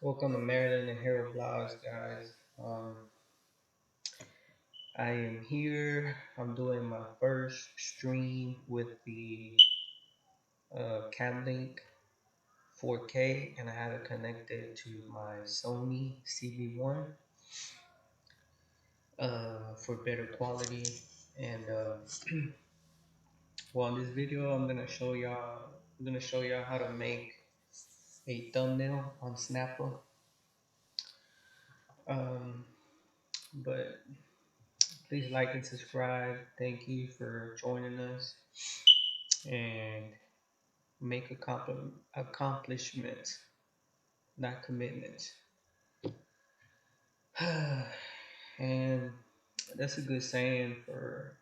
Welcome to Maryland and Hero Blogs, guys. I am here. I'm doing my first stream with the Camlink 4K, and I have it connected to my Sony CV1 for better quality. And well, in this video, I'm gonna show y'all. How to make a thumbnail on Snapper. But please like and subscribe. Thank you for joining us. And make accomplishments, not commitments. And that's a good saying for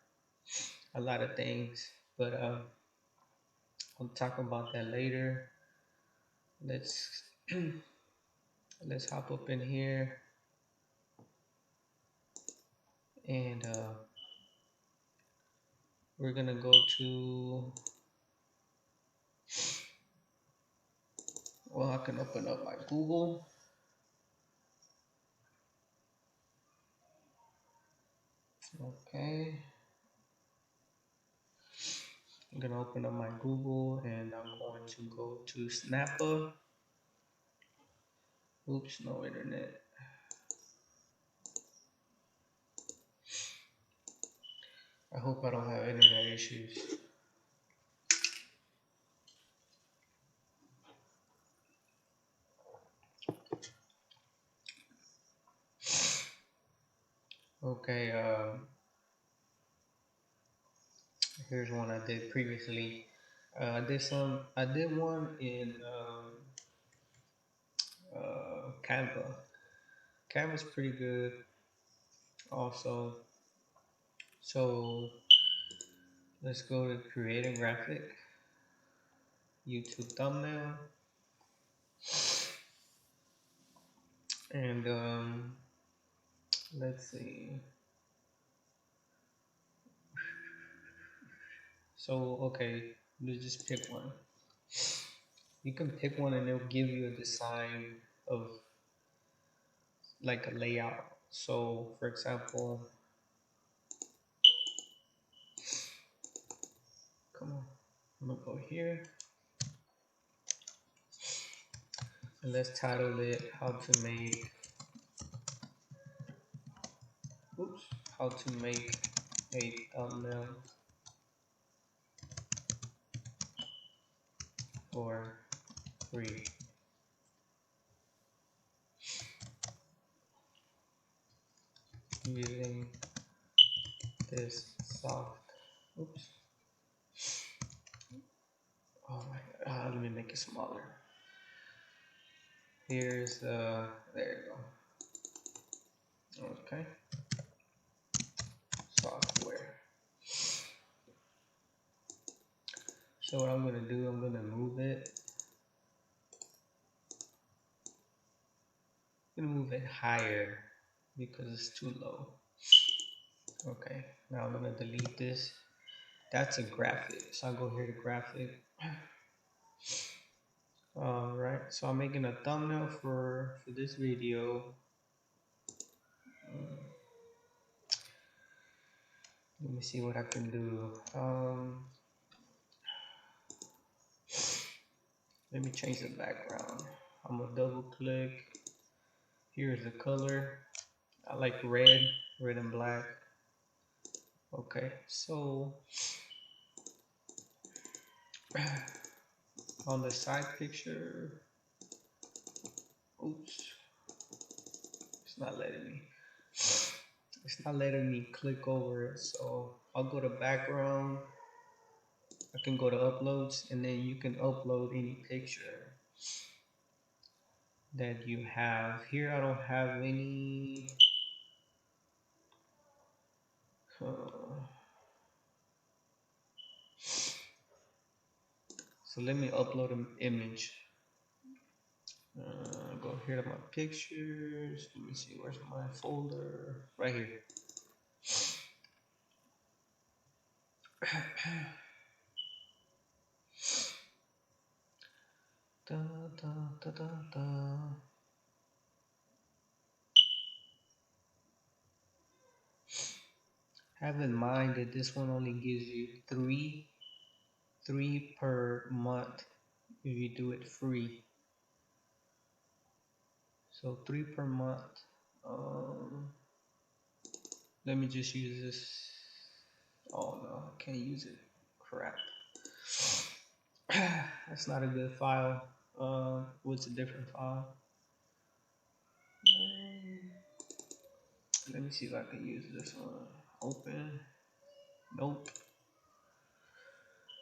a lot of things, but I'll talk about that later. Let's let's hop up in here and we're gonna go to, well, I can open up my Google. Okay, I'm gonna open up my Google and I'm going to go to Snapper. Oops, no internet. I hope I don't have internet issues. Okay, here's one I did previously. I did one in Canva. Canva's pretty good also. So let's go to create a graphic, YouTube thumbnail, and let's see. So okay, let's just pick one. You can pick one and it'll give you a design of like a layout. So for example, come on, I'm gonna go here and let's title it how to make a thumbnail for free. Using this soft, oops, oh my god, let me make it smaller. Here's there you go. Okay, software. So what I'm gonna do, I'm gonna move it. I'm gonna move it higher because it's too low. Okay, now I'm gonna delete this. That's a graphic, so I'll go here to graphic. Alright, so I'm making a thumbnail for this video. Let me see what I can do. Let me change the background. I'm gonna double click. Here's the color. I like red and black. Okay, so on the side picture, oops, it's not letting me. It's not letting me click over it. So I'll go to background. I can go to uploads, and then you can upload any picture that you have. Here I don't have any. So let me upload an image. Go here to my pictures. Let me see, where's my folder? Right here. Da, da, da, da, da. Have in mind that this one only gives you three per month if you do it free. So 3 per month. Let me just use this. Oh no, I can't use it. Crap. That's not a good file. What's a different file? Let me see if I can use this one. Open. Nope.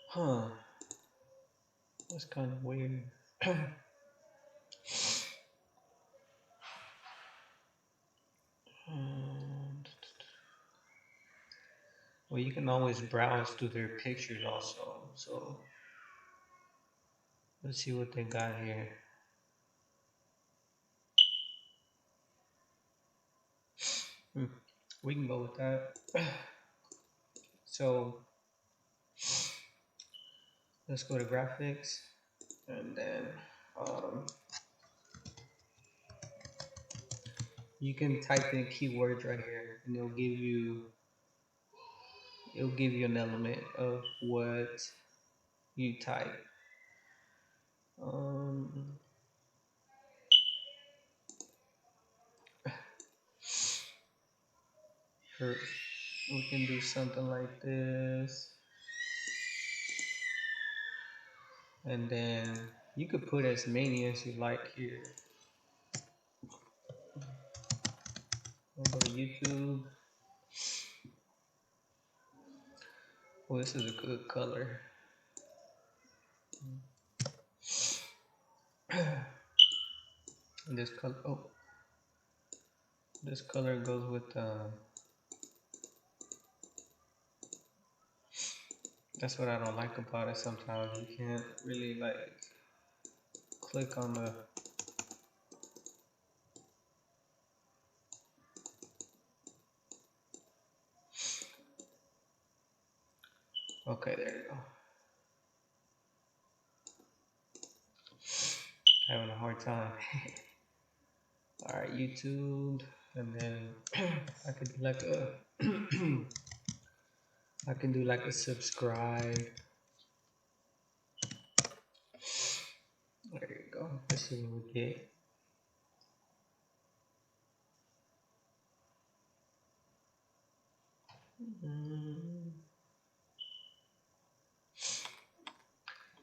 Huh. That's kind of weird. Well, you can always browse through their pictures also. So let's see what they got here. We can go with that. So let's go to graphics, and then you can type in keywords right here, and it'll give you an element of what you type. Sure, we can do something like this, and then you could put as many as you like here. We'll go to YouTube. Well, this is a good color. This color, this color goes with. That's what I don't like about it. Sometimes you can't really like click on the. Okay, there you go. Having a hard time. All right, YouTube, and then I could do like a. I can do like a subscribe. There you go. Let's see what we get.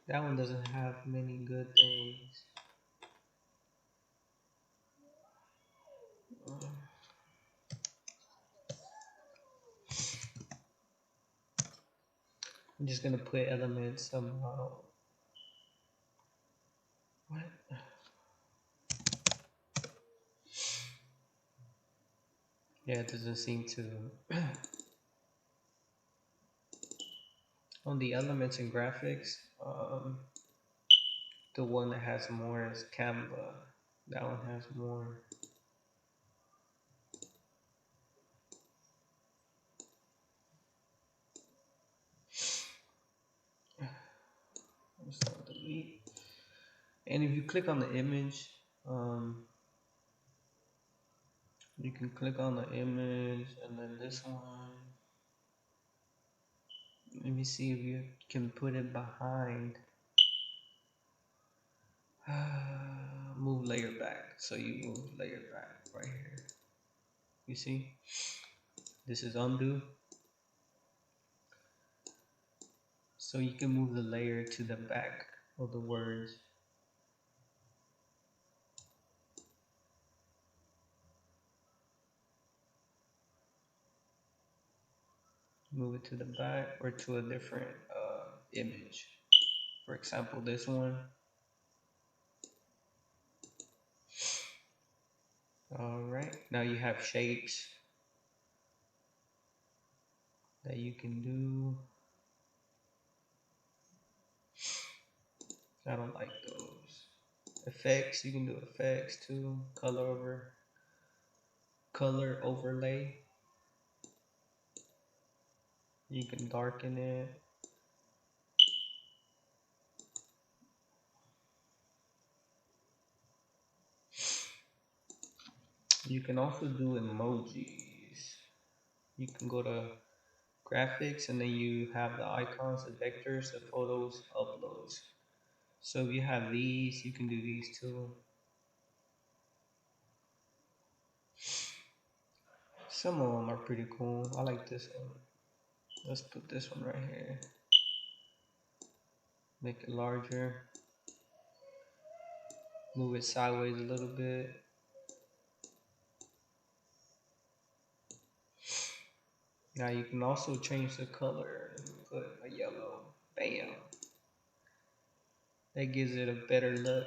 That one doesn't have many good things. I'm just gonna put elements somehow. What? Yeah, it doesn't seem to. On the elements and graphics, the one that has more is Canva. That one has more. Delete. And if you click on the image, you can click on the image, and then this one. Let me see if you can put it behind. Move layer back. So you move layer back right here. You see? This is undo. So you can move the layer to the back of the words. Move it to the back or to a different image. For example, this one. All right, now you have shapes that you can do. I don't like those. Effects, you can do effects too. Color overlay. You can darken it. You can also do emojis. You can go to graphics, and then you have the icons, the vectors, the photos, uploads. So if you have these, you can do these too. Some of them are pretty cool. I like this one. Let's put this one right here. Make it larger. Move it sideways a little bit. Now you can also change the color. Put a yellow. Bam. That gives it a better look.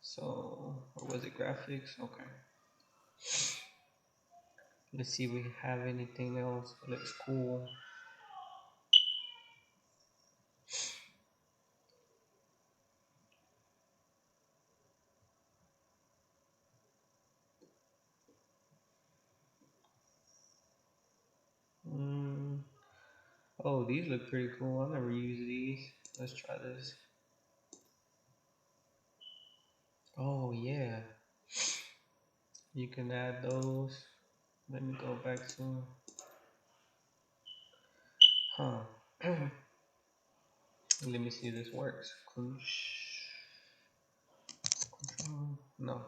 So, or was it graphics? Okay. Let's see if we have anything else that looks cool. Oh, these look pretty cool. I never used these. Let's try this. Oh yeah, you can add those. Let me go back to, let me see if this works. No.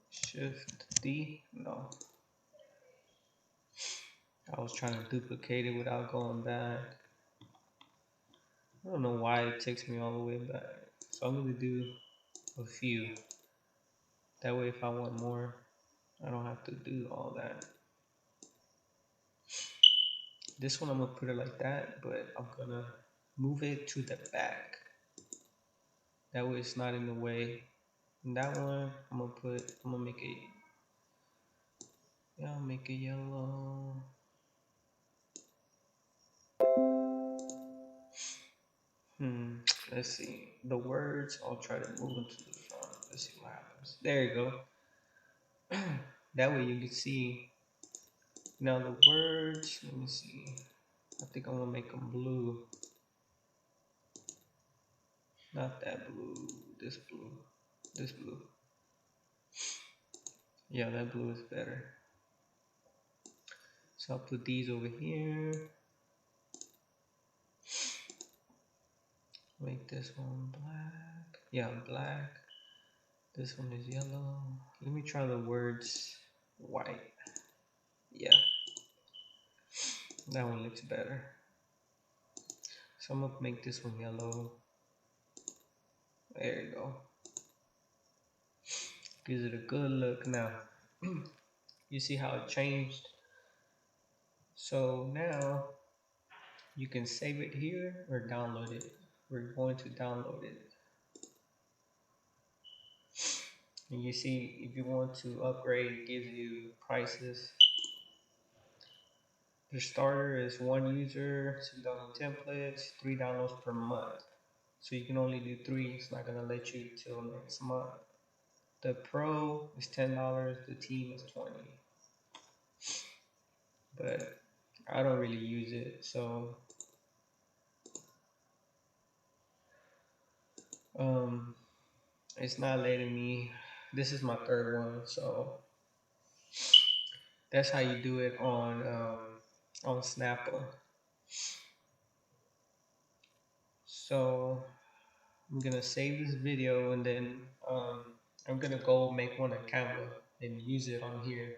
Shift D, no. I was trying to duplicate it without going back. I don't know why it takes me all the way back. So I'm gonna do a few. That way if I want more, I don't have to do all that. This one I'm gonna put it like that, but I'm gonna move it to the back. That way it's not in the way. And that one I'm gonna make it, yeah, I'll make it yellow. Let's see. The words, I'll try to move them to the front. Let's see what happens. There you go. That way you can see. Now the words, let me see. I think I'm gonna make them blue. Not that blue, this blue, this blue. Yeah, that blue is better. So I'll put these over here. Make this one black. Yeah, black. This one is yellow. Let me try the words white. Yeah, that one looks better. So I'm gonna make this one yellow. There you go. Gives it a good look now. You see how it changed? So now you can save it here or download it. We're going to download it. And you see, if you want to upgrade, it gives you prices. The starter is 1 user, 6,000 templates, 3 downloads per month. So you can only do 3. It's not gonna let you till next month. The pro is $10. The team is 20. But I don't really use it, so it's not letting me. This is my third one, so that's how you do it on Snapple. So I'm gonna save this video and then I'm gonna go make one on Canva and use it on here.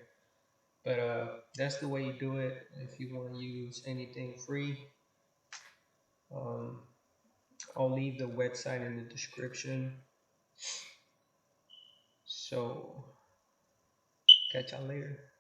But that's the way you do it. If you want to use anything free, I'll leave the website in the description. So catch y'all later.